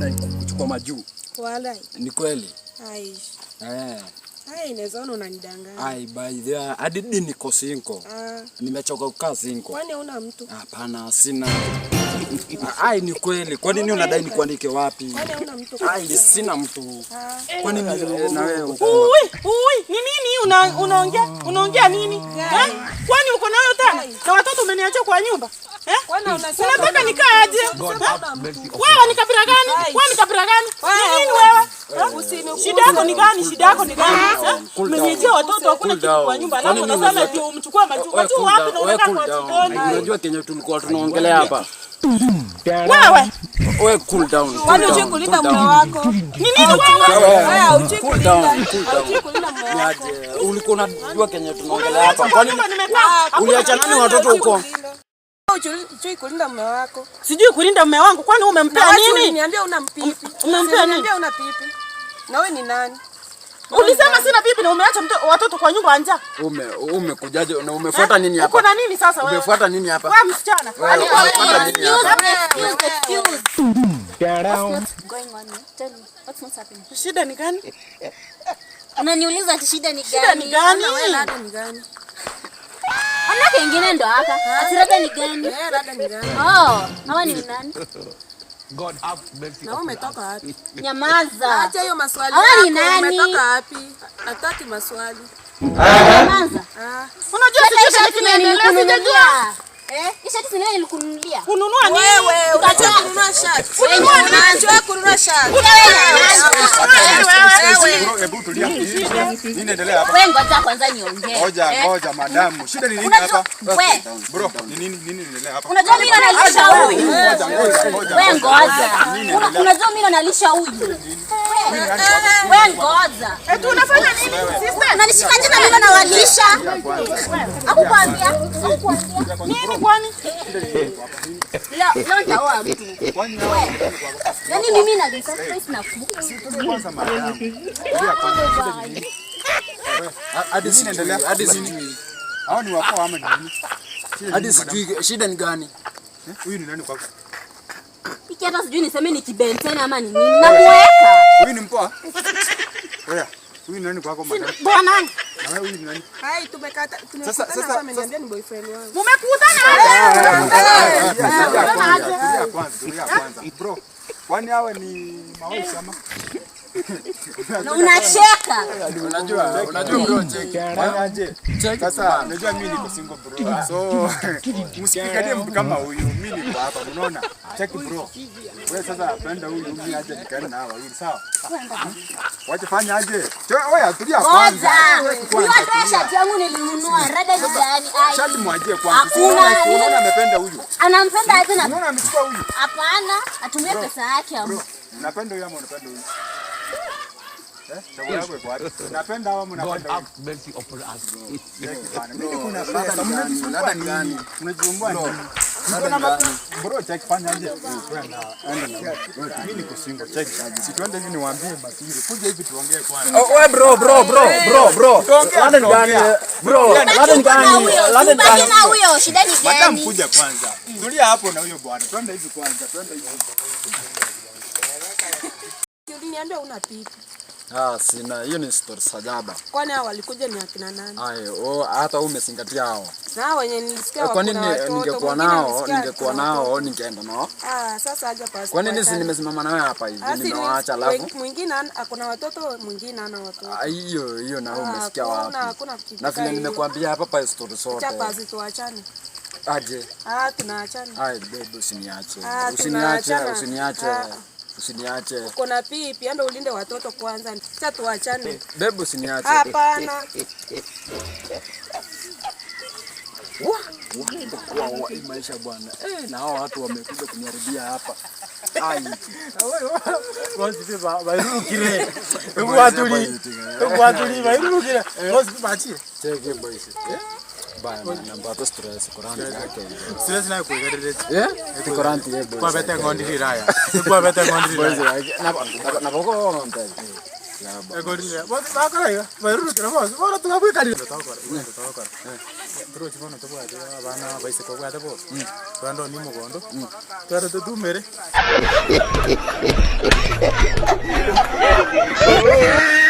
unadai kuchukua majuu. Wala. Ni kweli? Hai inazoona unanidanganya. Ai by the hadi niko single. Nimechoka kukaa single. Kwani huna mtu? Hapana, sina. Ai ni kweli. Kwa nini unadai nikuandike wapi? Kwani huna mtu? Ai sina mtu. Kwa nini na wewe uko? Ni nini unaongea nini? Kwani uko nayo tena? Na watoto umeniacha kwa nyumba? Kwani unasema unataka nikaa aje? Wewe ni kabila gani? Wewe ni kabila gani? Ni nini wewe? Shida yako ni gani? Shida yako ni gani? Umeniachia watoto hakuna kitu kwa nyumba. Alafu unasema eti umchukua majuu. Majuu wapi na unataka kwa jikoni? Unajua kenye tulikuwa tunaongelea hapa. Wewe cool down. Kwani unataka kulinda mume wako? Ni nini wewe? Wewe unataka kulinda mume wako. Ulikuwa unajua kenye tunaongelea hapa. Kwani uliacha nani watoto huko? Unataka kulinda mume wako. Sijui kulinda mume wangu. Kwani umempea nini? Uliniambia una mpipi. Umempea nini? Unaniambia una pipi. Na wewe ni nani? Ulisema sina pipi na umeacha watoto kwa nyumba anja. Umekujaje na umefuata nini hapa? Uko na nini sasa wewe? Umefuata nini hapa? Wewe msichana. Umefuata nini hapa? Shida ni gani? Unaniuliza ati shida ni gani? Shida ni gani? Wewe rada ni gani? Ana kingine ndo haka. Ati rada ni gani? Rada ni gani? Hawa ni nani? God have mercy. Na wewe umetoka wapi? Nyamaza. Acha hiyo maswali Hawa ni yako. nani? Umetoka wapi? Hataki maswali. Nyamaza. Unajua sisi nilikununulia. Ishati sina nilikununulia. Kununua nini? Wewe unataka kununua shati. Unataka kununua shati. Hebu tulia. Nini endelea hapa? Wewe ngoja kwanza niongee. Ngoja madamu. Shida ni nini hapa? Wewe. Bro, ni nini endelea hapa? Unajua mimi nalisha huyu. Ngoja. Wewe ngoja. Unajua mimi nalisha huyu. Wewe ngoja. Eti unafanya nini? Sister, unanishikaje na mimi nawalisha? Hakukwambia? Nini kwani? Leo nitaoa mtu. Yaani mimi na surprise na kwanza madamu. Hadi sijui endelea. Hadi sijui. Hao ni wako ama nini? Hadi sijui shida ni gani? Huyu ni nani kwako? Iki hata sijui niseme ni kibenteni ama ni nini. Namuweka. Huyu ni mpoa? Oya, huyu ni nani kwako madamu? Bwana. Na wewe huyu ni nani? Hai tumekata. Sasa ameniambia ni boyfriend wangu. Mmekutana kwanza. Bro, kwani hawa ni mawishi ama? Na unacheka. Unajua bro check. Aje. Sasa unajua mimi niko single bro. So msikikalie mtu kama huyu. Mimi niko hapa unaona? Check bro. Wewe sasa penda huyu mimi aje nikae na hawa. Sawa? Wacha fanya aje. Wewe tulia kwanza. Unataka shati yangu nilinunua. Rada ni gani? Shati mwajie kwanza. Unaona amependa huyu. Anampenda aje na unaona amechukua huyu? Hapana, atumie pesa yake hapo. Unapenda huyu ama unapenda huyu? Chagua yako iko wapi? Unapenda au unapenda huyu? Mercy upon us. Mimi kuna pesa gani? Unajiumbua nini? Bro, check fanya aje. Mimi niko single, check. Si tuende hivi niwaambie masiri. Kuja hivi tuongee kwanza. Wewe bro. Laden gani? Bro, Laden gani? Laden gani? Na huyo shida ni gani? Madam kuja kwanza. Tulia hapo na huyo bwana. Twende hivi kwanza. Twende hivi. Uliniambia una pipi. Sina. Hiyo ni story sajaba. Kwani hao walikuja ni akina nani? Hata wewe umezingatia hao. Na wenye nilisikia wako. Kwa nini ningekuwa nao, ningeenda nao? Sasa aje pasi. Kwa nini nimesimama nawe hapa hivi nimewaacha alafu? Mwingine akona watoto, mwingine hana watoto. Hiyo na wewe umesikia wapi? Hakuna kitu. Na vile nimekuambia hapa pa story zote. Acha basi tuachane. Aje. Tunaachana. Babe usiniache. Usiniache. Uko na pipi, enda ulinde watoto kwanza. Acha tuachane. Babe usiniache. Hapana. Wow, maisha bwana. Na hao watu wamekuja kuniharibia hapa. Wasi bairukire. Watu bairukire. Wasi bachie. Cheke boys. Baya namba to stress korani yake. Stress na kuigarere. Korani boys. Kwa bete ngondiri raya. Kwa bete ngondiri raya. Na boko mta. Ngondiri. Wasi bakara. Bairukire wasi. Bora tukabu kali. Tawakora. Bro chibono to bwa bana baise ko bwa bo. Twando ni mugondo. Twaro to dumere. bro.